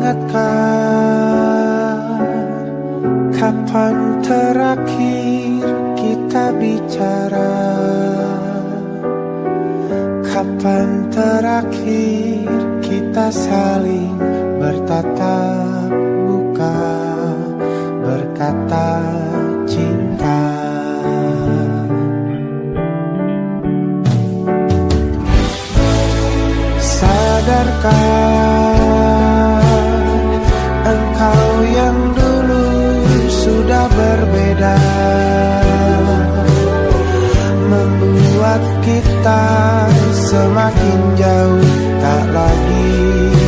ingatkah kapan terakhir kita bicara? Kapan terakhir kita saling bertatap muka, berkata cinta? Sadarkah engkau yang dulu sudah berbeda, membuat kita semakin jauh, tak lagi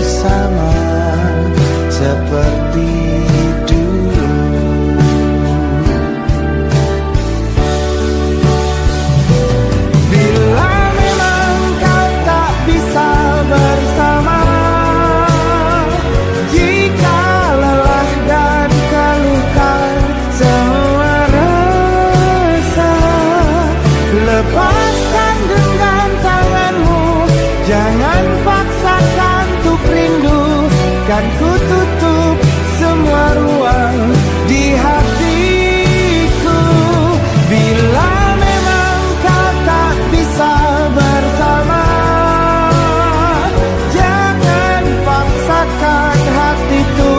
sama seperti dulu. Bila memang kau tak bisa bersama, jika lelah dan keluhkan semua rasa, lepaskan genggam tanganmu, jangan paksakan untuk rindu. Kan ku tutup semua ruang di hatiku. Bila memang kau tak bisa bersama, jangan paksakan hatiku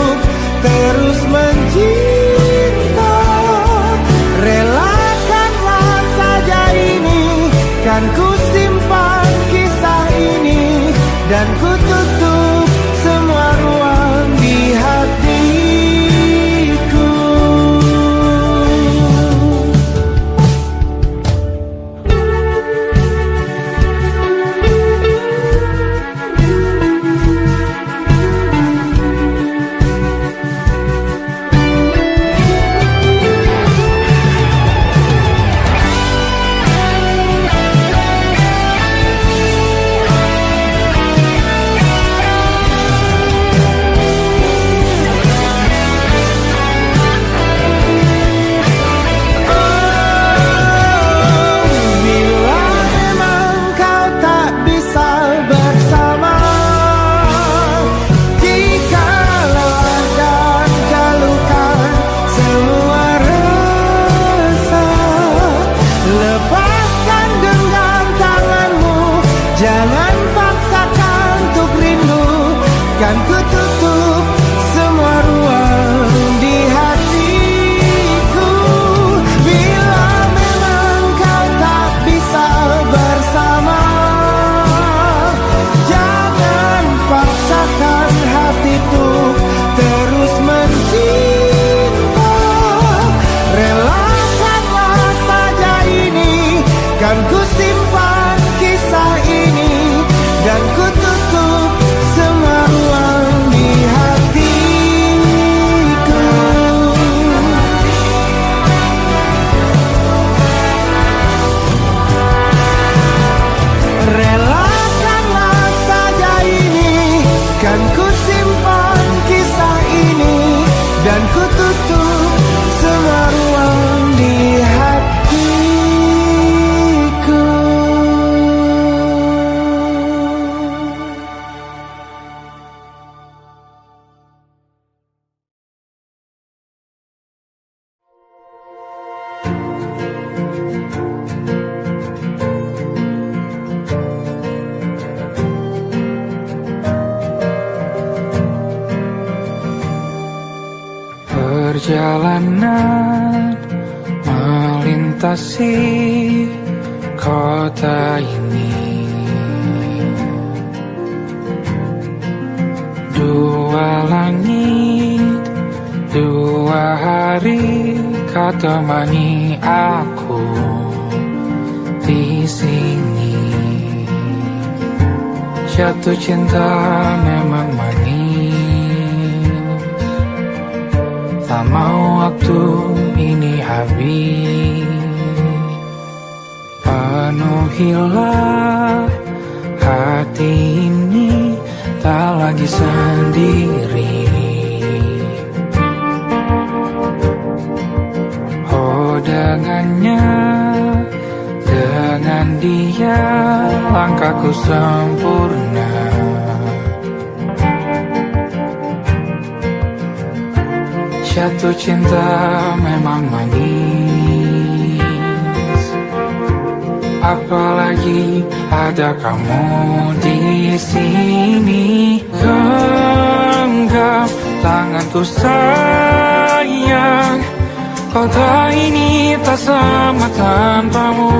terus mencinta. Relakanlah saja ini, kan ku simpan kisah ini, dan ku tutup semua ruang di hatiku. Jangan paksakan untuk rindu, kan ku tutup semua ruang di hatiku. Bila memang kau tak bisa bersama, jangan paksakan hatiku terus mencinta. Relakanlah saja ini, kan ku simpan kisah ini, dan ku tutup semua ruang di hatiku. Relakanlah saja ini, kan ku simpan kisah ini, dan ku tutup semua ruang di hatiku. Perjalanan melintasi kota ini, dua langit, dua hari kau temani aku di sini. Jatuh cinta memang manis, tak mau waktu ini habis. Penuhilah hati ini, tak lagi sendiri. Oh dengannya, dengan dia langkahku sempurna. Jatuh cinta memang manis, apalagi ada kamu di sini. Genggam tanganku sayang, kota ini tak sama tanpamu.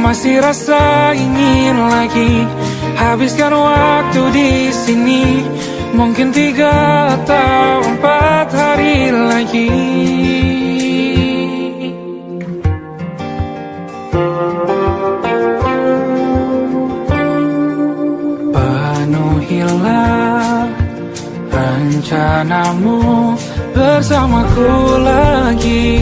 Masih rasa ingin lagi habiskan waktu di sini. Mungkin 3 atau 4 hari lagi. Penuhilah rencanamu bersamaku lagi.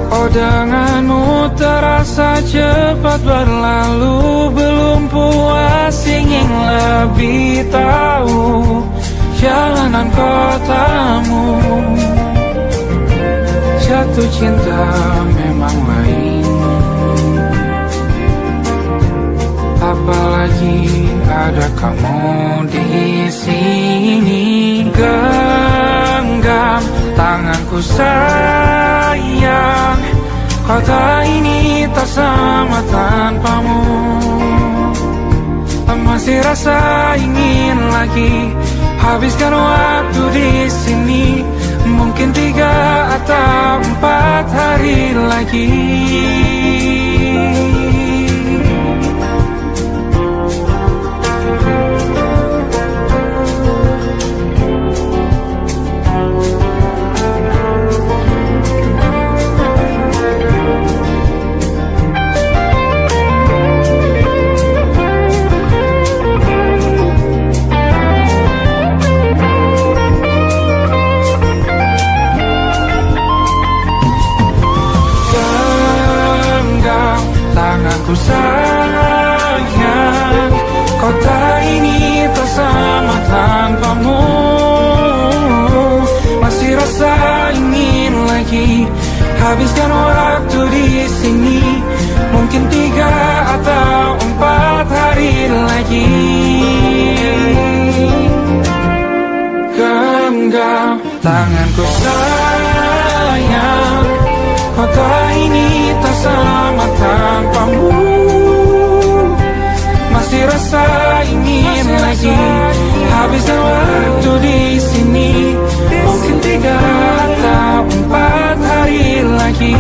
Oh, denganmu terasa cepat berlalu. Belum puas ingin lebih tahu jalanan kotamu. Jatuh cinta memang lain, apalagi ada kamu di sini. Genggam tanganku sayang, kota ini tak sama tanpamu. Masih rasa ingin lagi habiskan waktu di sini. Mungkin 3 atau 4 hari lagi. Tanganku sayang, kota ini tak sama tanpamu. Masih rasa ingin lagi habiskan waktu di sini. Mungkin 3 atau 4 hari lagi. Genggam tanganku sayang, kota ini tak sama tanpamu. Masih rasa ingin lagi habiskan waktu di sini. Mungkin 3 atau 4 hari lagi.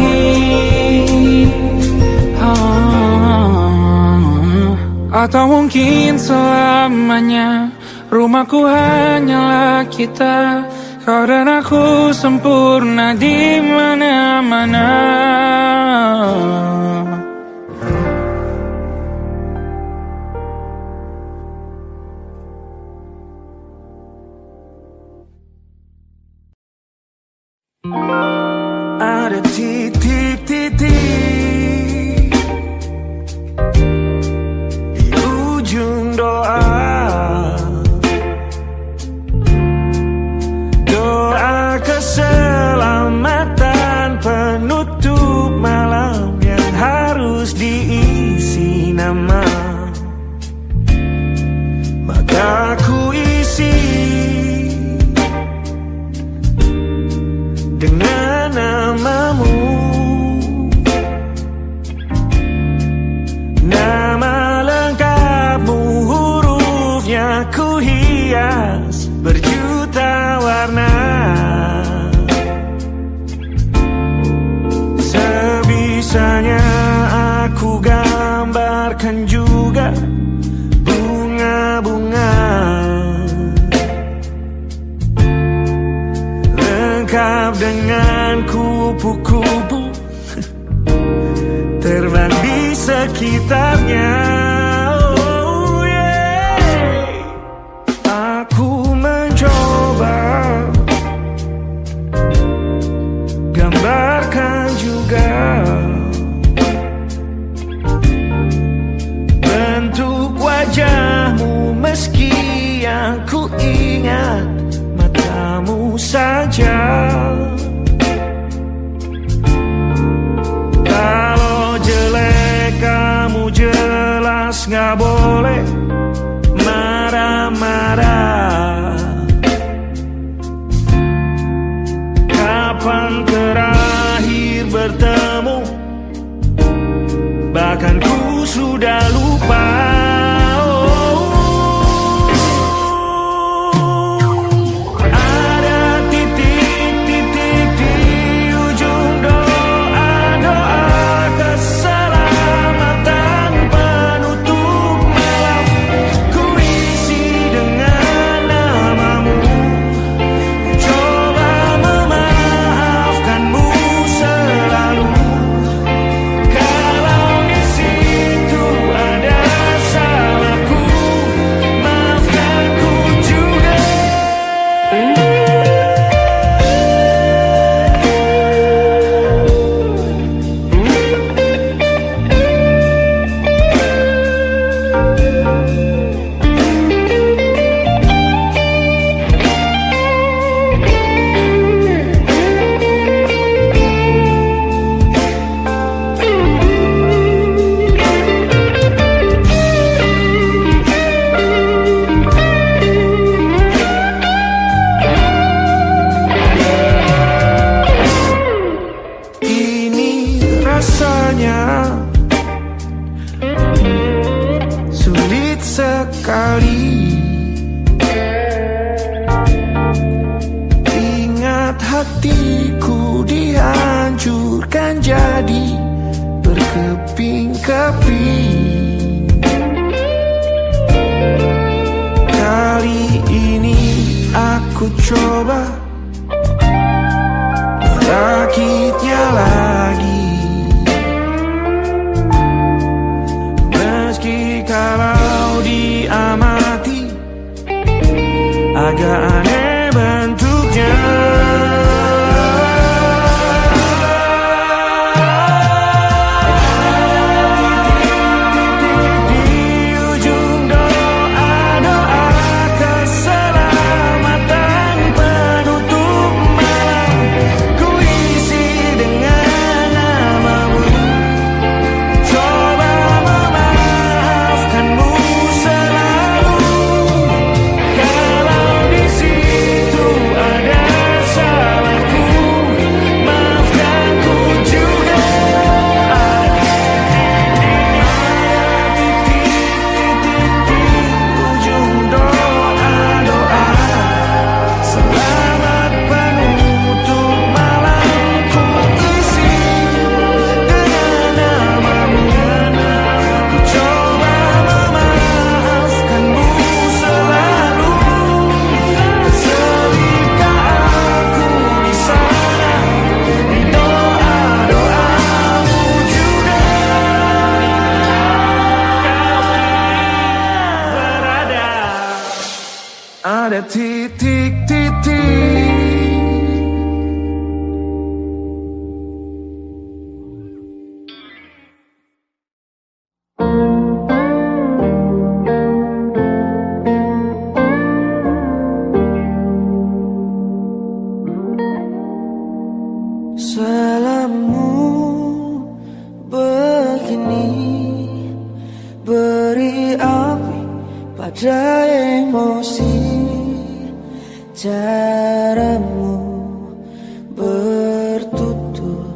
Atau mungkin selamanya. Rumahku hanyalah kita, kau dan aku sempurna di mana-mana. Ada titik-titik di ujung doa. Doa keselamatan penutup malam yang harus diisi nama. Maka ku isi dengan namamu. Nama lengkapmu, hurufnya ku hias berjuta warna. Sebisanya aku gambarkan juga bunga-bunga, lengkap dengan kupu-kupu terbang di sekitarnya. Oh yeah. Aku mencoba gambarkan juga bentuk wajahmu, meski yang ku ingat matamu saja. Kalau jelek kamu jelas gak boleh marah-marah. sudah lupa. Sulit sekali ingat hatiku dihancurkan jadi berkeping-keping. Kali ini aku coba merakitnya lagi. Kalau diamati agak aneh bentuknya. Di ujung doa-doa keselamatan penutup malam, ku isi dengan namamu. Coba memaafkanmu selalu. Kalau di situ ada salahku, maafkanku juga. Ada titik-titik di ujung doa-doa, selamat penutup malam, ku isi dengan namamu. Ku coba memaafkanmu selalu. Selipkah aku di sana, di doa-doamu juga. Berada ada titik-titik. Salammu begini beri api pada emosi. Caramu bertutur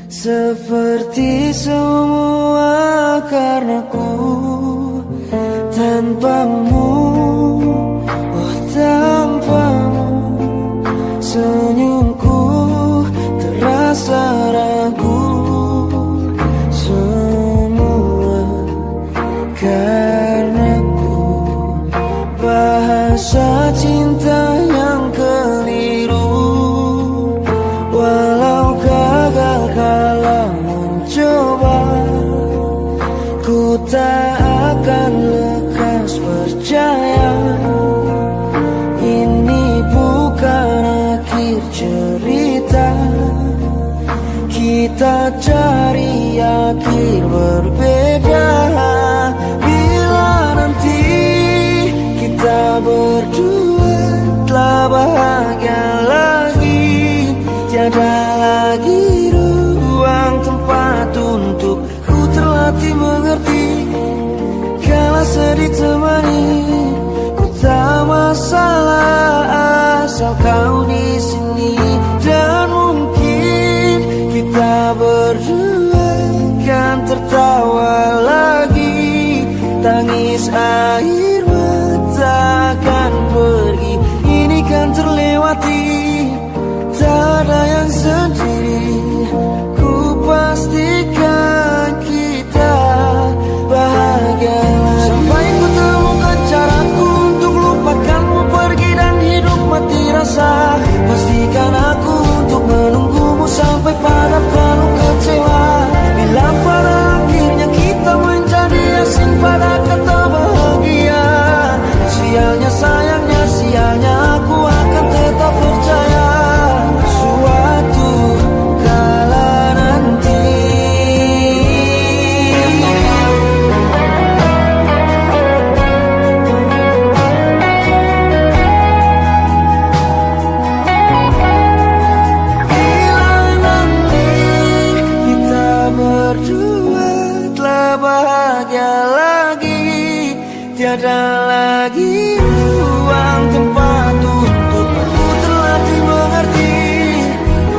seperti semua karenaku. Tanpamu, oh tanpamu, senyumku terasa ragu. Semua karenaku, bahasa cinta yang keliru. Walau gagal kalau mencoba, ku tak akan lekas percaya. Ini bukan akhir cerita, kita cari akhir berbeda. Bila nanti kita berdua telah bahagia lagi, tiada lagi ruang tempat untuk ku terlatih mengerti. Kala sedih temani, ku tak masalah asal kau di sini. Dan mungkin kita berdua kan tertawa lagi. Tangis air mata akan pergi, ini kan terlewati. Tak ada yang sendiri, ku pastikan kita bahagia lagi. Sampai ku temukan caraku untuk lupakanmu pergi dan hidup mati rasa. Pastikan aku untuk menunggumu sampai pada penuh kecewa. Bila pada akhirnya kita menjadi asing pada kata bahagia, sialnya sayangnya sialnya aku akan tetap percaya suatu kala nanti. Bila nanti kita berdua telah bahagia lagi, tiada lagi ruang tempat untukku terlatih mengerti.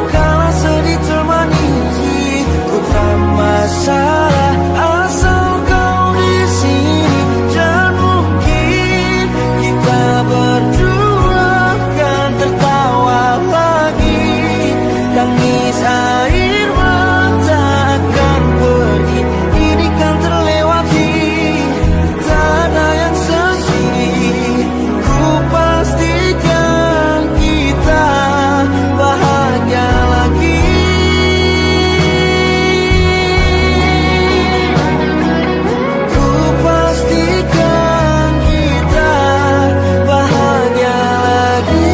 Kalau sedih termanisi, ku tak masalah asal kau di sini. Dan mungkin kita berdua kan tertawa lagi. Tangis air mata akan pergi, ini kan terlewati. Tak ada yang sendiri, ku pastikan kita bahagia lagi. Ku pastikan kita bahagia lagi.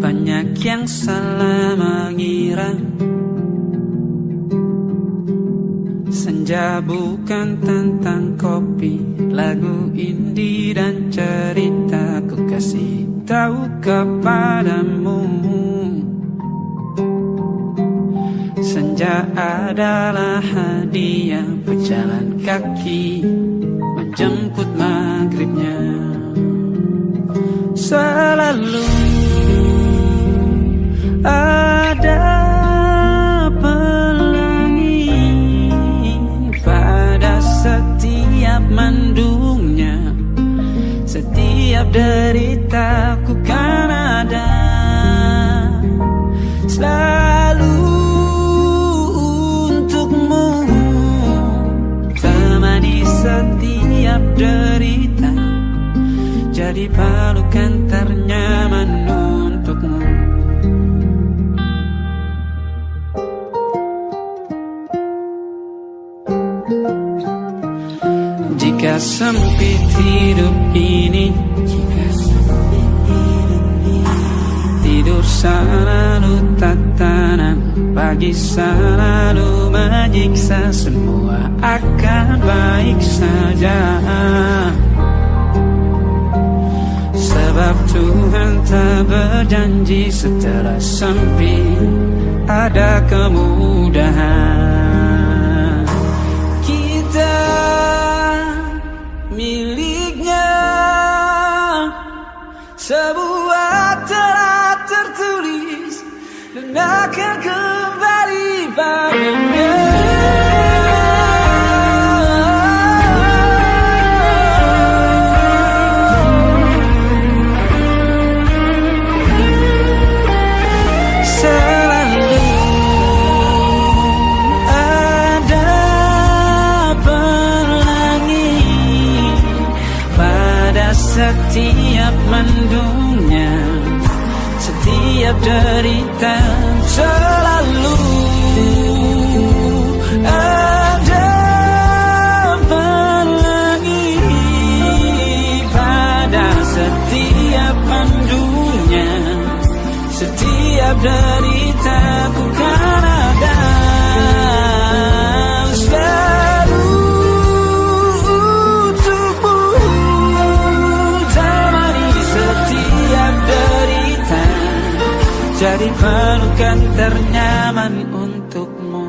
Banyak yang salah mengira senja bukan tentang kopi, lagu indie dan cerita. Ku kasih tahu kepadamu, senja adalah hadiah berjalan kaki menjemput maghribnya. Selalu ada pelangi pada setiap mendungnya. Setiap deritaku kan ada selalu untukmu. Temani setiap derita, jadi pelukan ternyaman untukmu. Jika sempit hidup ini, tidur selalu tatanan, pagi selalu menyiksa, semua akan baik saja. Sebab Tuhan tak berjanji setelah sempit ada kemudahan. Kita miliknya sebuah telah tertulis dan akan kembali padanya. Setiap mendungnya, setiap derita, selalu ada pelangi pada setiap mendungnya. Setiap derita ku kan ada selalu untukmu. Temani setiap derita, menjadi pelukan ternyaman untukmu.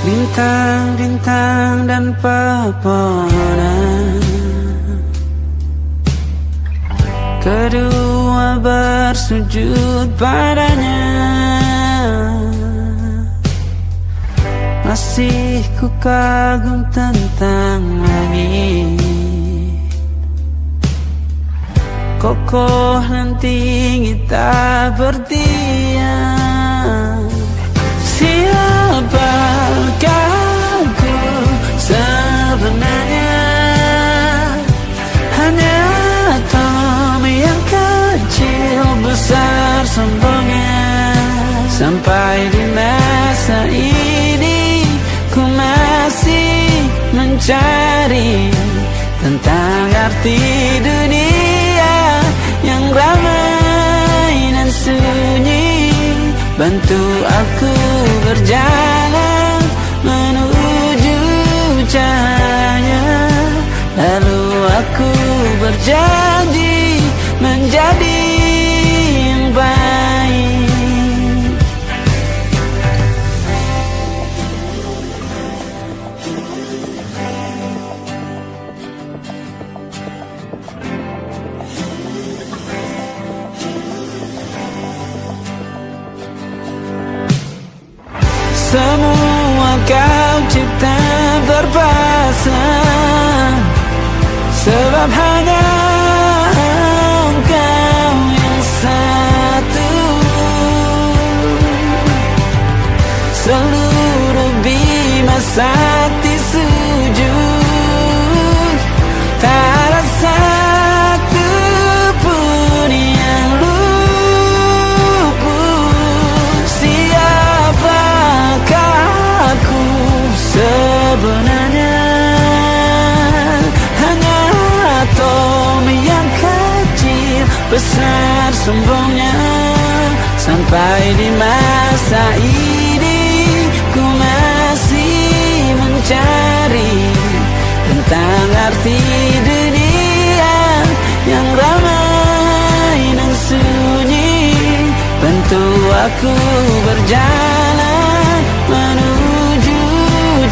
Bintang-bintang dan pepohonan, kedua bersujud padanya. Masih ku kagum tentang langit, kokoh dan tinggi tak berdiam. Siapakah aku sebenarnya? Hanya Tom yang kecil besar sombongnya. Sampai di masa ini ku masih mencari tentang arti dunia yang ramai dan sunyi. Bantu aku berjalan menuju cahaya. Lalu aku berjanji menjadi yang baik. Semua kau cipta berpasang, sebab hanya Engkau yang satu. Seluruh bima sakti sujud, tak ada satu pun yang luput. Siapakah aku sebenarnya? Hanya atom yang kecil besar sombongnya. Sampai di masa ini ku masih mencari tentang arti dunia yang ramai dan sunyi. Bantu aku berjalan menuju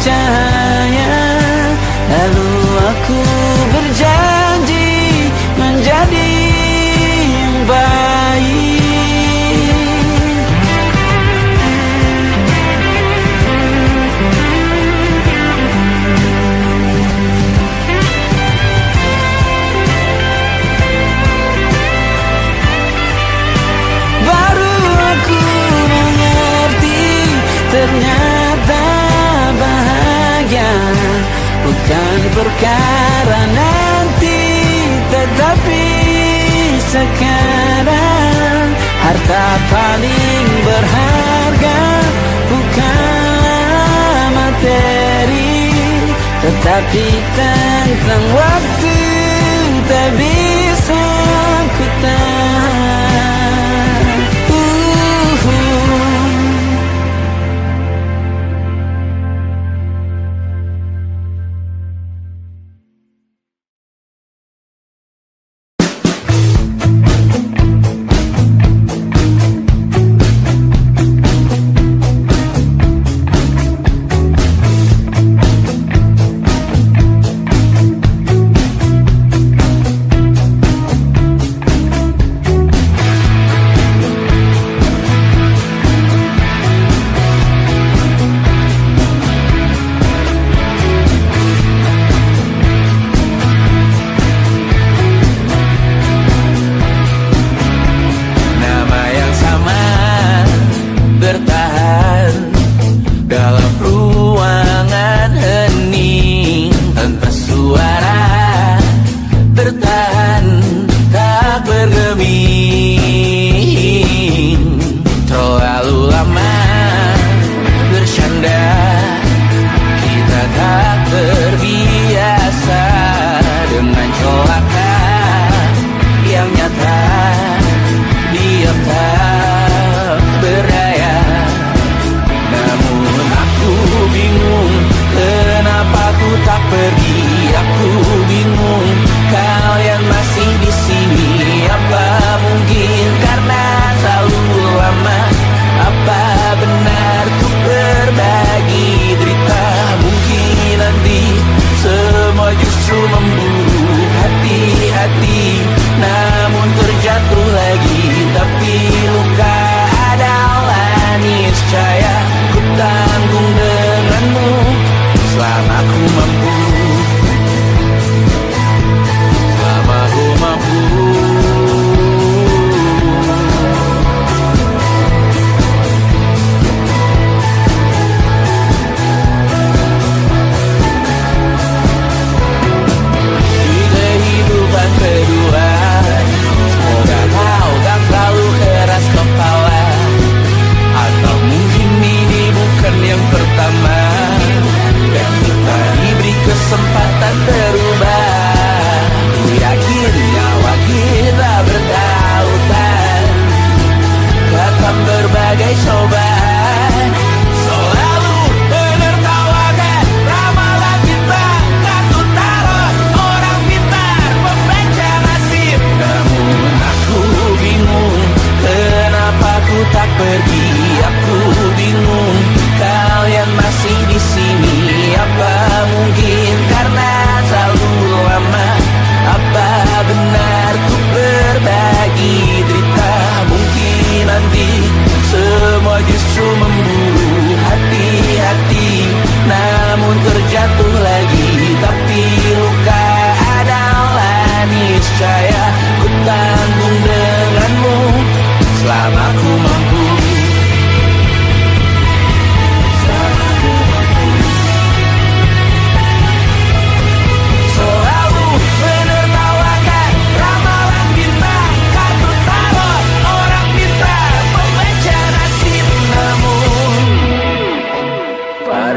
cahaya. Lalu aku berjanji menjadi yang baik. Baru aku mengerti ternyata bahagia bukan perkara nanti, tetapi sekarang. Harta paling berharga bukanlah materi, tetapi tentang waktu tak bisa ku tahan.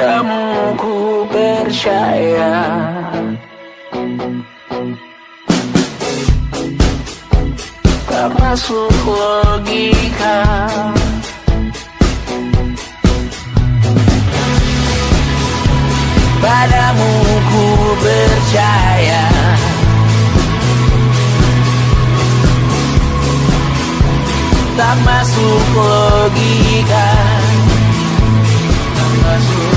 Padamu ku percaya. Tak masuk logika. Padamu ku percaya. Tak masuk logika. Tak masuk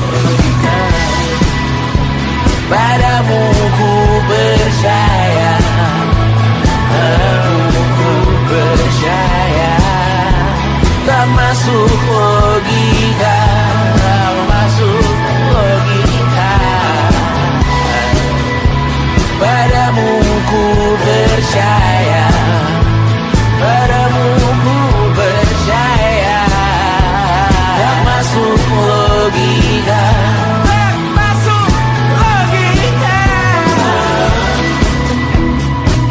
logika. Padamu ku percaya. Padamu ku percaya. Tak masuk logika. Tak masuk logika. Padamu ku percaya. Padamu ku percaya. Tak masuk logika. Tak masuk logika.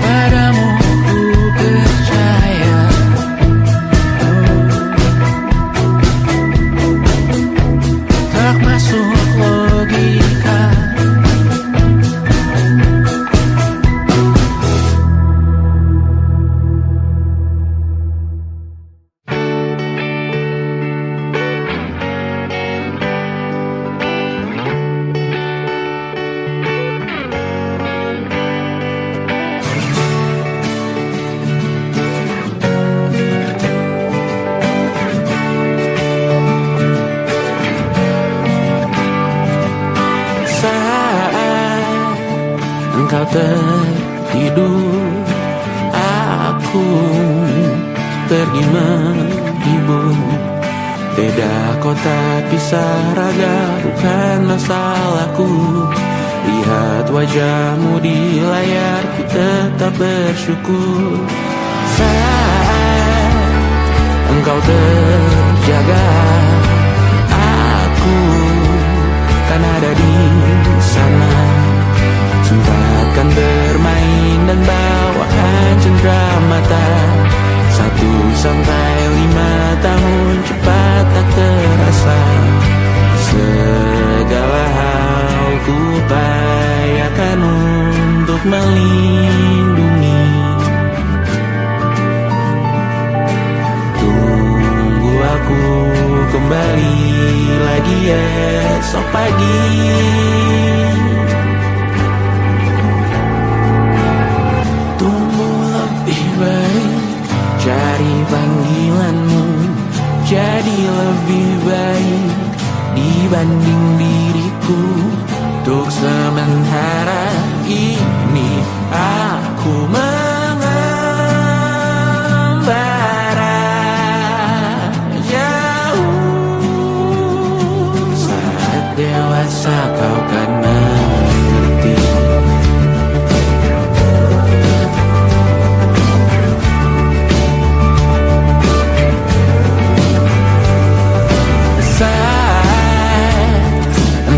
Padamu ku percaya. Tak masuk logika. Engkau tertidur, aku pergi menghibur. Beda kota pisah raga bukan masalahku. Lihat wajahmu di layar, ku tetap bersyukur. Saat engkau terjaga, aku kan ada di sana. Sempatkan bermain dan bawaan cenderamata. 1-5 tahun cepat tak terasa. Segala hal ku upayakan untuk melindungi. Tunggu aku kembali lagi esok pagi. Cari panggilanmu jadi lebih baik dibanding diriku. Untuk sementara ini aku mengembara jauh. Saat dewasa kau kan mengerti.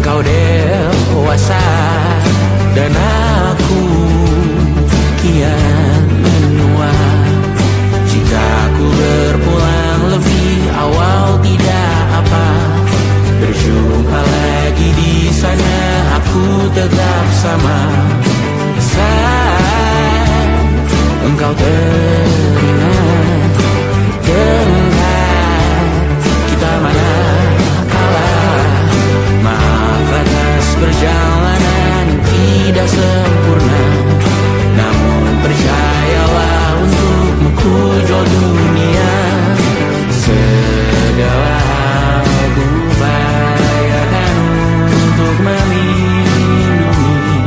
Engkau dewasa dan aku kian menua. Jika aku berpulang lebih awal tidak apa. Berjumpa lagi di sana, aku tetap sama. Saat engkau teringat dengar kita mana perjalanan tidak sempurna, namun percayalah untukmu ku jual dunia. Segala hal ku upayakan untuk melindungi.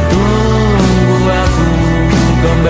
Tunggu aku kembali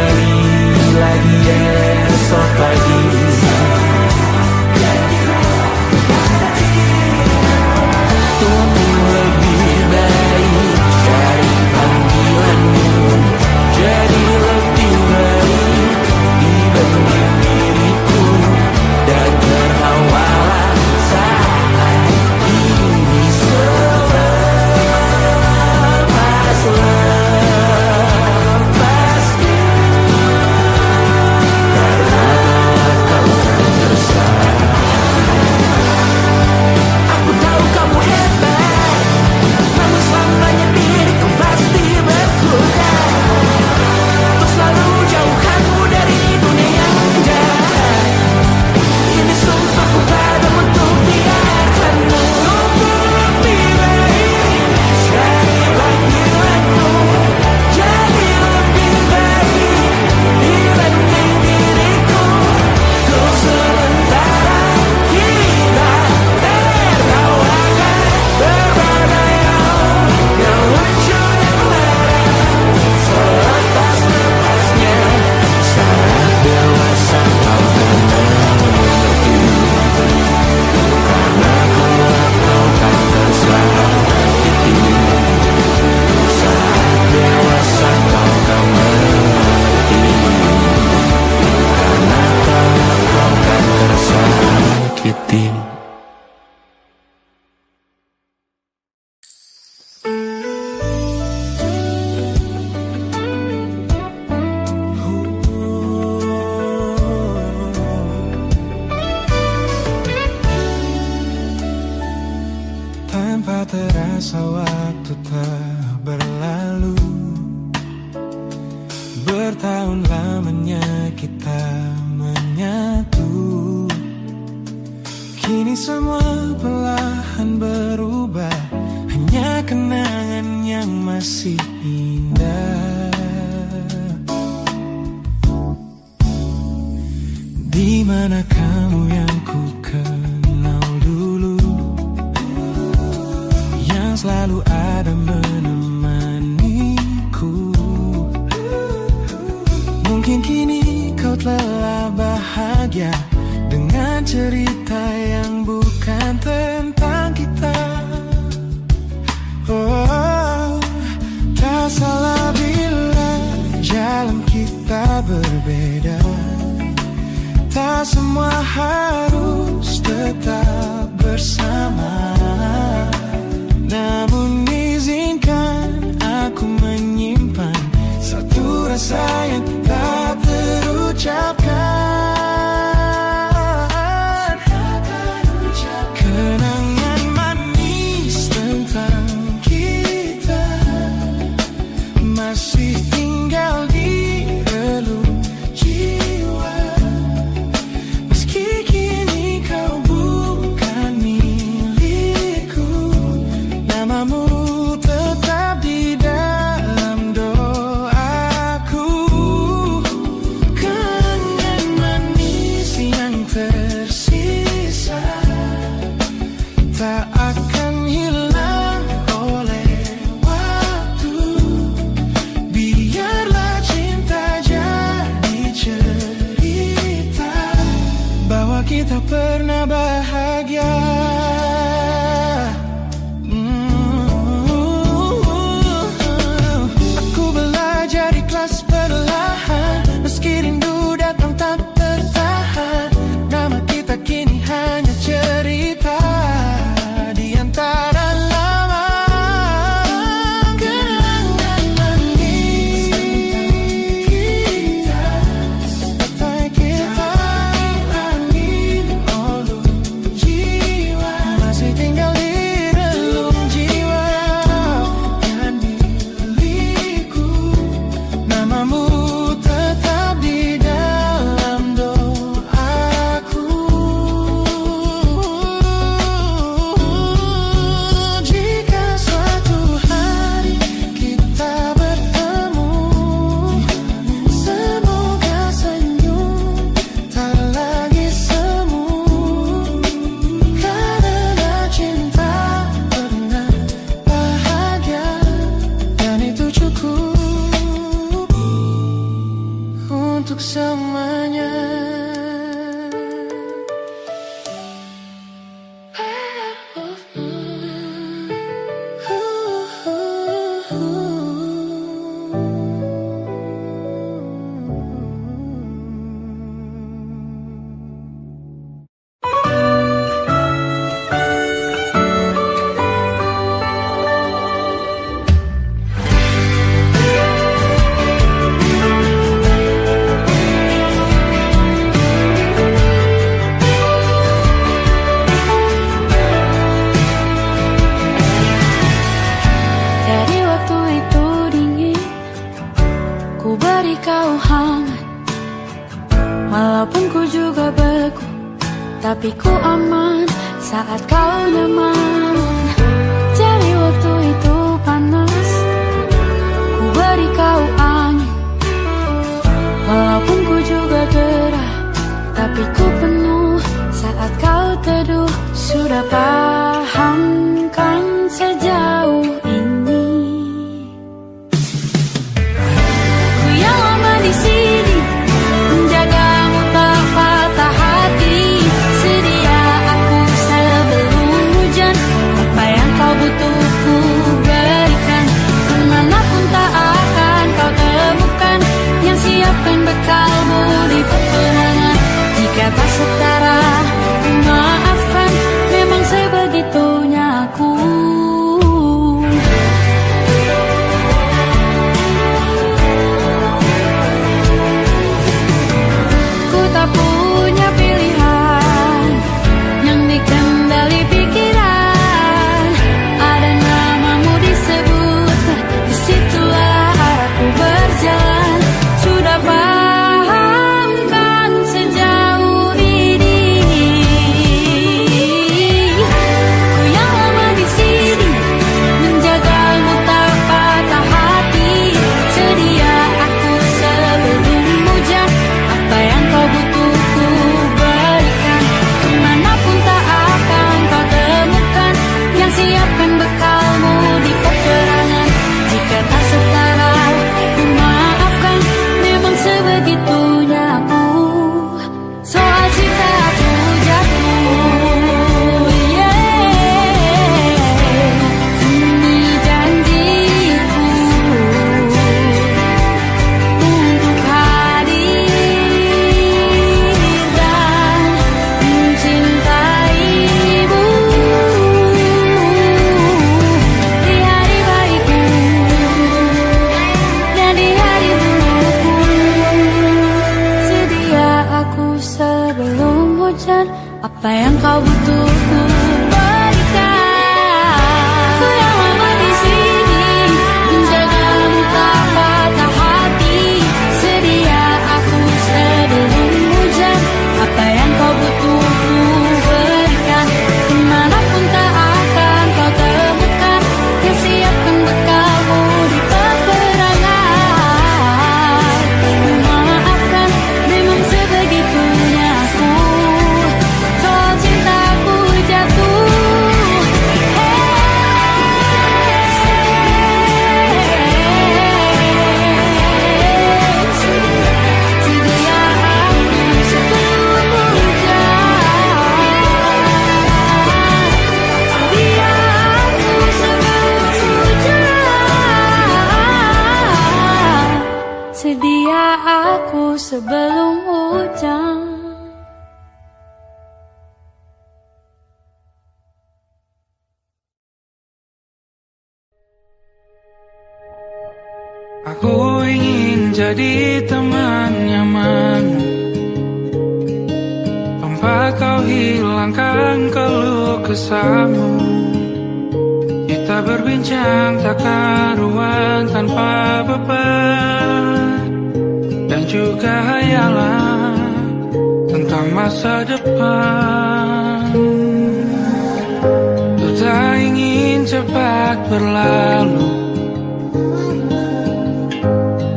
Masa waktu tak berlalu, bertahun lamanya kita menyatu. Kini semua perlahan berubah, hanya kenangan yang masih indah. Di mana kamu yang ku kenal dulu, yang selalu ada menemaniku. Mungkin kini kau telah bahagia dengan cerita yang bukan tentang kita. Oh, tak salah bila jalan kita berbeda. Tak semua harus tetap bersama. Namun izinkan aku menyimpan satu rasa yang tak terucapkan. Kenangan manis tentang kita masih tinggal di relung jiwa. Meski kini kau bukan milikku, namamu tetap di dalam doaku. Kenangan manis yang tersisa tak akan hilang oleh waktu. Biarlah cinta jadi cerita bahwa kita pernah bahagia. Aku belajar ikhlas perlahan, meski rindu datang tak tertahan. Nama kita kini hanya cerita di antara lama. Kenangan manis tentang kita, bagai kita angin olung jiwa, masih tinggal di relung jiwa. Yang milikku, namamu tetap di dalam doaku. Jika suatu hari kita bertemu, semoga senyum tak lagi semu. Karena cinta pernah bahagia, dan itu cukup untuk semuanya. Dari waktu itu dingin, ku beri kau hangat. Walaupun ku juga beku, tapi ku aman saat kau nyaman. Dari waktu itu panas, ku beri kau angin. Walaupun ku juga gerah, tapi ku penuh saat kau teduh. Sudah paham kan sejauh ini? Ku yang lama di sini, menjagamu tak patah hati. Sedia aku sebelum hujan, apa yang kau butuh ku berikan. Kemanapun tak akan kau temukan yang siapkan bekalmu di peperangan. Jika tak setara, maafkan, memang sebegitu butuh ku berikan. Ku yang lama di sini menjagamu tak patah hati. Sedia aku sebelum hujan, apa yang kau butuh ku berikan. Kemanapun tak akan kau temukan, yang siapkan bekalmu di peperangan. Memaafkan memang sebegitunya aku, soal cintaku jatuh. Sedia aku sebelum hujan. Sedia aku sebelum hujan. Sedia aku sebelum hujan. Aku ingin jadi teman nyaman, tempat kau hilangkan keluh kesahmu. Kita berbincang tak karuan tanpa beban, dan juga hayalan tentang masa depan. Ku tak ingin cepat berlalu,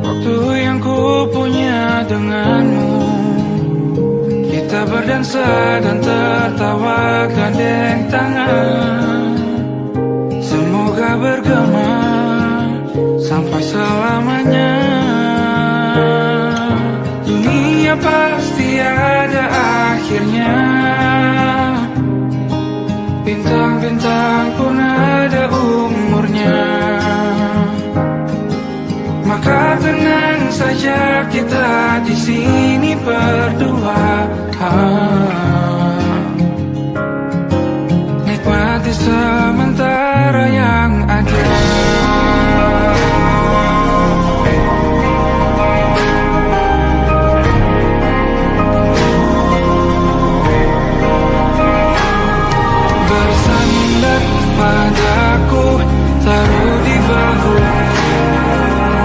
waktu yang ku punya denganmu. Kita berdansa dan tertawa gandeng tangan, semoga bergema sampai selamanya. Dunia pasti ada akhirnya, bintang-bintang pun ada umurnya. Maka tenang saja kita di sini berdua, nikmati sementara yang ada. Bersandar padaku, taruh di bahu,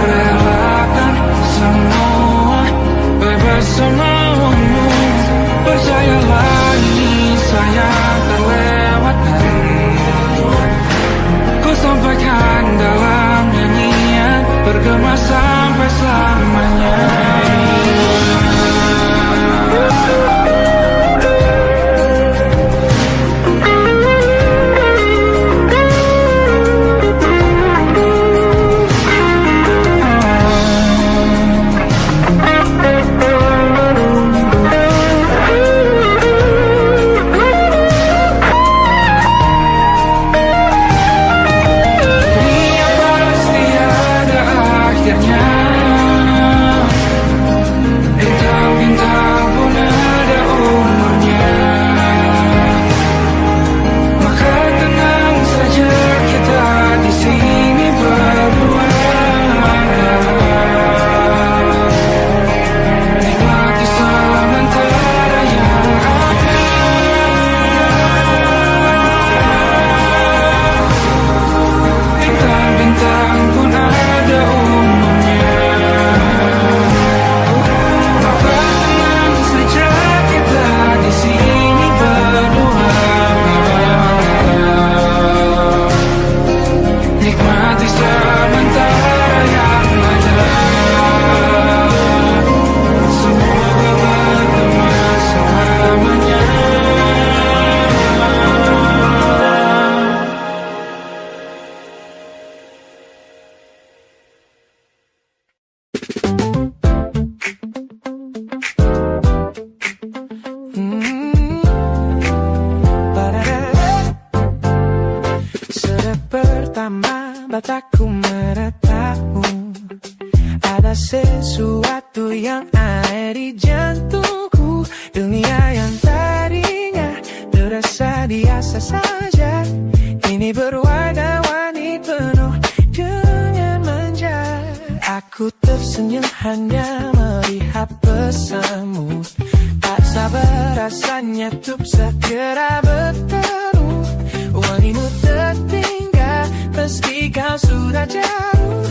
relakan semua, bebas semaumu. Percayalah ini saya terlewatkan, ku sampaikan dalam nyanyian, bergema sampai selamanya. mataku meratamu. Ada sesuatu yang ada di jantungku. Dunia yang tadinya terasa biasa saja, kini berwarna-warni penuh dengan manja. Aku tersenyum hanya melihat pesanmu. Tak Sabar rasanya untuk segera bertemu. Wangimu tertinggal meski kau sudah jauh.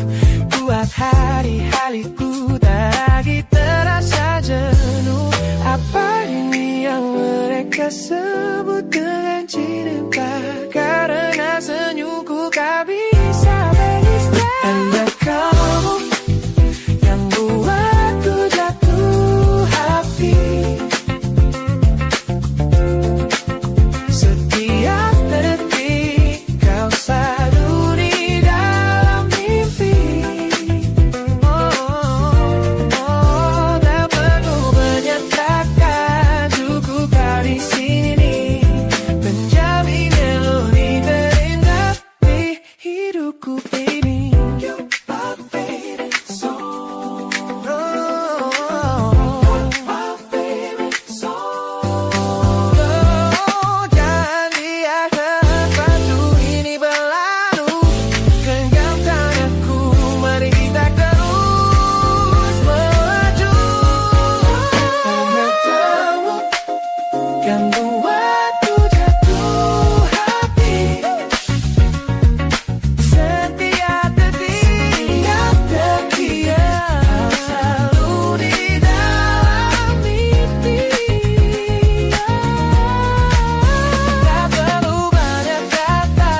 Buat hari-hariku tak lagi terasa jenuh. Apa ini yang mereka sebut dengan cinta? Karena senyumku kau bisa beristirahat. Hanya kamu yang buatku jatuh hati. Setiap detik kau selalu di dalam mimpi. Tak perlu banyak kata, cukup kau di sini menjamin melodi terindah di hidupku, baby. You are favorite song. My favorite song. Jangan biarkan waktu ini berlalu. Genggam tanganku, mari kita terus melaju. Karena kamu kan buatku jatuh hati. Setiap detik kau selalu di dalam mimpi. Tak perlu banyak kata,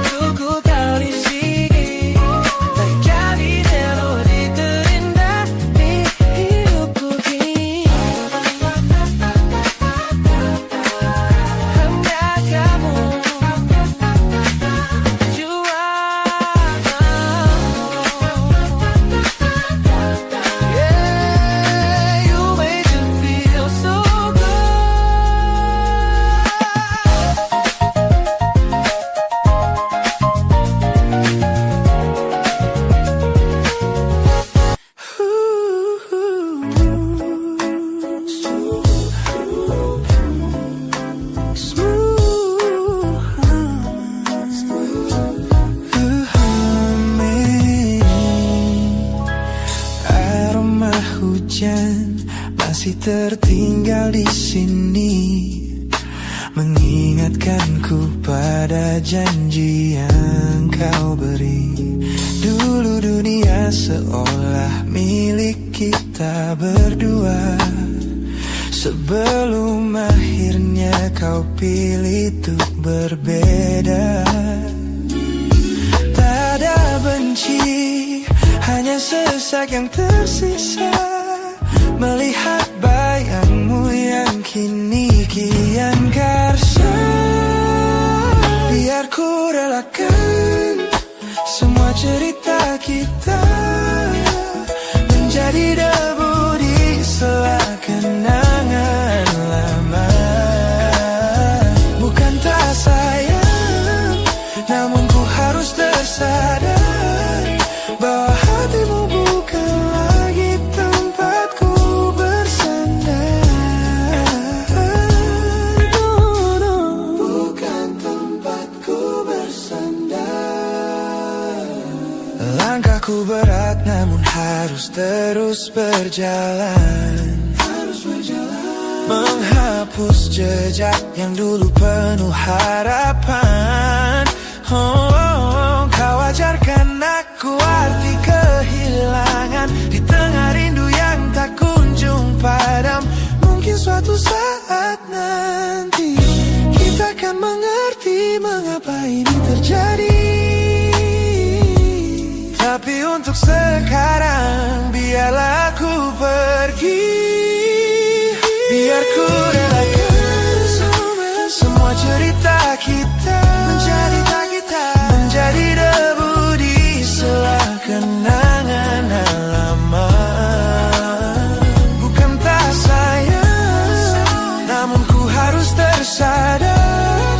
cukup kau di sini menjadi melodi terindah di hidupku kini. Hanya kamu, you yeah, you make me feel so good. Aroma hujan masih tertinggal di sini, mengingatkanku pada janji yang kau beri. Dulu dunia seolah milik kita berdua, sebelum akhirnya kau pilih untuk berbeda. Tak ada benci, hanya sesak yang tersisa, melihat bayangmu yang kini kian karsa. Biar ku relakan semua cerita kita menjadi debu di sela kenangan lama. Bukan tak sayang, namun ku harus tersadar bahwa hatimu bukan lagi tempatku bersandar. Bukan tempatku bersandar. Langkahku berat namun harus terus berjalan, menghapus jejak yang dulu penuh harapan. Kau ajarkan aku arti kehilangan di tengah rindu yang tak kunjung padam. Mungkin suatu saat nanti kita akan mengerti mengapa ini terjadi. Tapi untuk sekarang biarlah aku pergi. Biar ku relakan semua cerita kita menjadi debu di sela kenangan lama. Bukan tak sayang, namun ku harus tersadar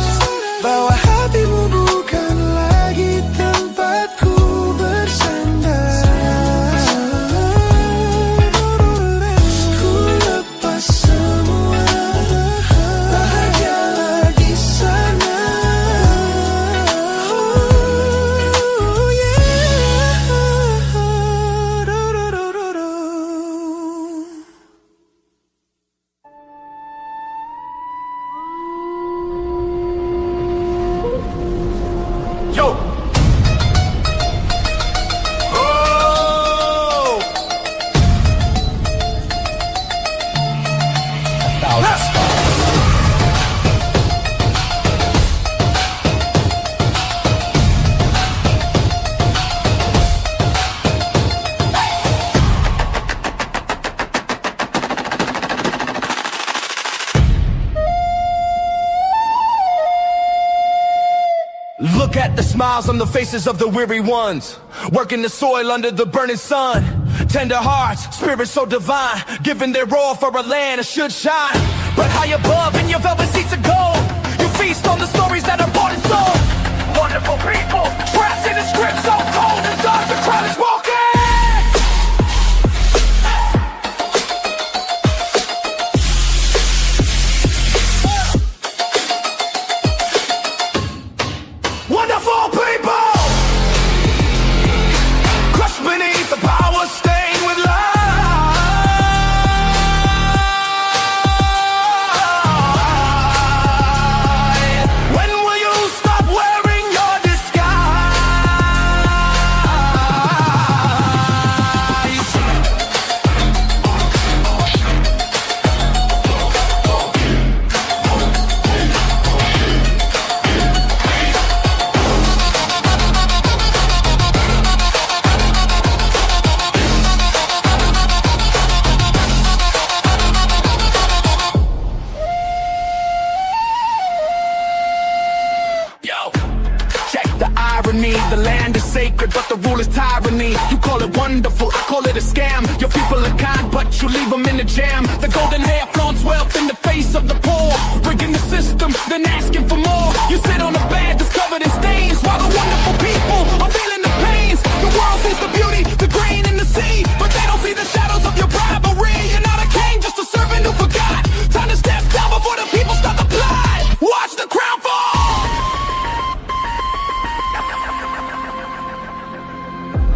bahwa hatimu bukan lagi tempatku bersandar. Ku lepas semua Look at the smiles on the faces of the weary ones, working the soil under the burning sun. Tender hearts, spirits so divine, giving their all for a land that should shine. But high above in your velvet seats of gold, you feast on the stories that are bought and sold. Wonderful people, trapped in a script so cold and dark, the crowd is walking. Wonderful people, crushed beneath the power, stained with light. When will you stop wearing your disguise? Yo, check the irony. The land is sacred, but the rule is tyranny. You call it wonderful, I call it a scam. Your people are kind, but you leave them in the jam. The golden hair flaunts wealth in the face of the poor, rigging the system, then asking for more. You sit on a bed that's covered in stains, while the wonderful people are feeling the pains. The world sees the beauty, the grain in the sea, but they don't see the shadows of your bribery. You're not a king, just a servant who forgot. Time to step down before the people start to plot. Watch the crown fall.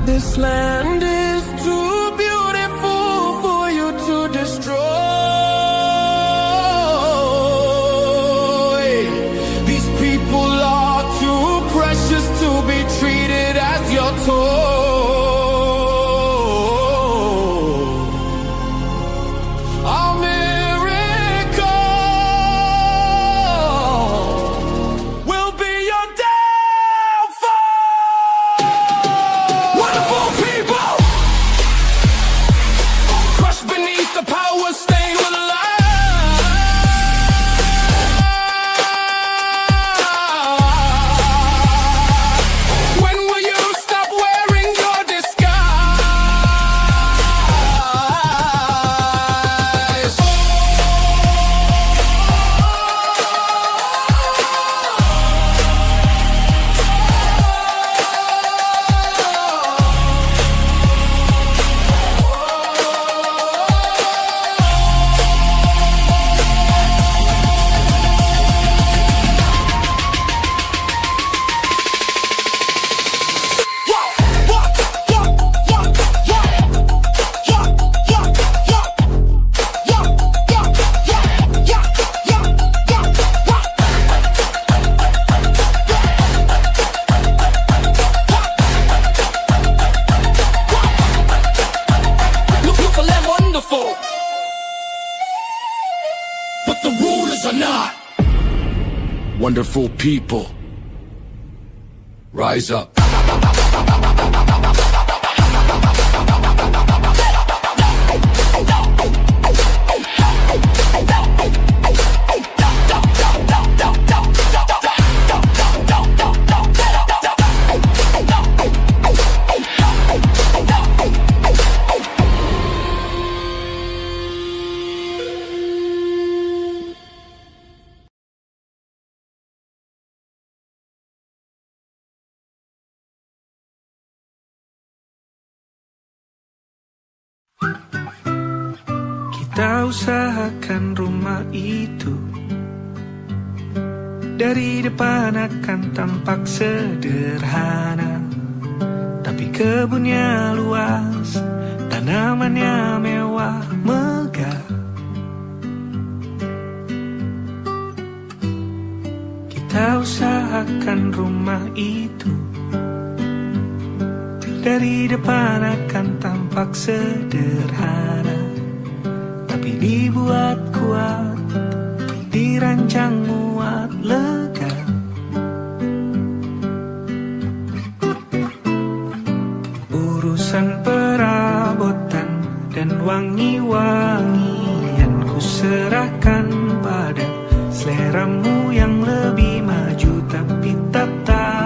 This land is too beautiful for you to destroy. These people are too precious to be treated as your toy. Our miracle will be your downfall. Wonderful people, crushed beneath the power, stained with light. When will you stop wearing your disguise? Look at them wonderful, but the rulers are not. Wonderful people, rise up. Kita usahakan rumah itu dari depan akan tampak sederhana, tapi kebunnya luas, tanamannya mewah, megah. Kita usahakan rumah itu dari depan akan tampak sederhana, tapi dibuat kuat, dirancang muat lega. Urusan perabotan dan wangi-wangian ku serahkan pada seleramu yang lebih maju, tapi tetap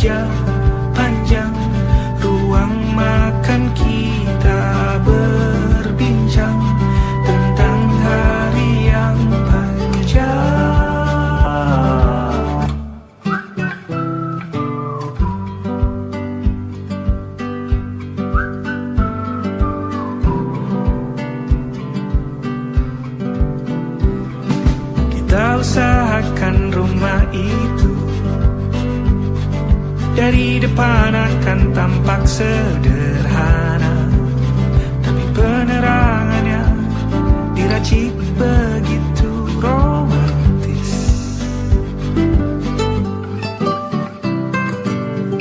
meja panjang, ruang makan kita berbincang tentang hari yang panjang. Kita usahakan rumah itu dari depan akan tampak sederhana, tapi penerangannya diracik begitu romantis.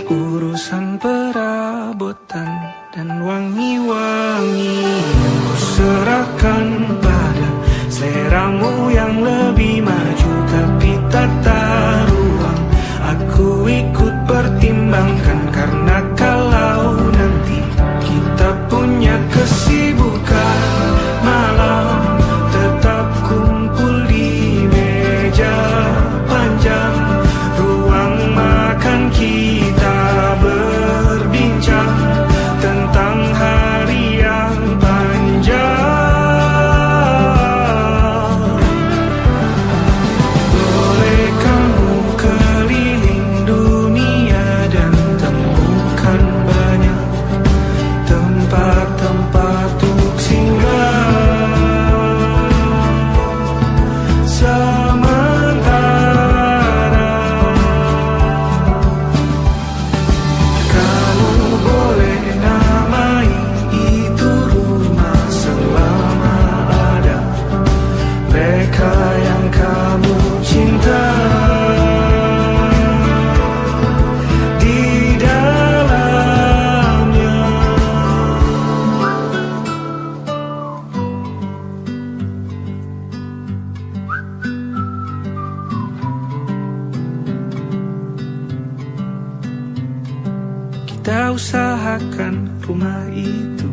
Urusan perabotan dan wangi-wangi yang kuserahkan pada seleramu yang lebih maju, tapi tata ruang aku ikut pertimbangkan, karena kalau nanti kita punya kesibukan malam, tetap kumpul di meja panjang, ruang makan kita berbincang tentang hari yang panjang. Boleh kamu keliling dunia dan temukan banyak tempat-tempat untuk singgah. Sementara kamu boleh namai itu rumah selama ada mereka yang kamu cinta di dalamnya. Kita usahakan rumah itu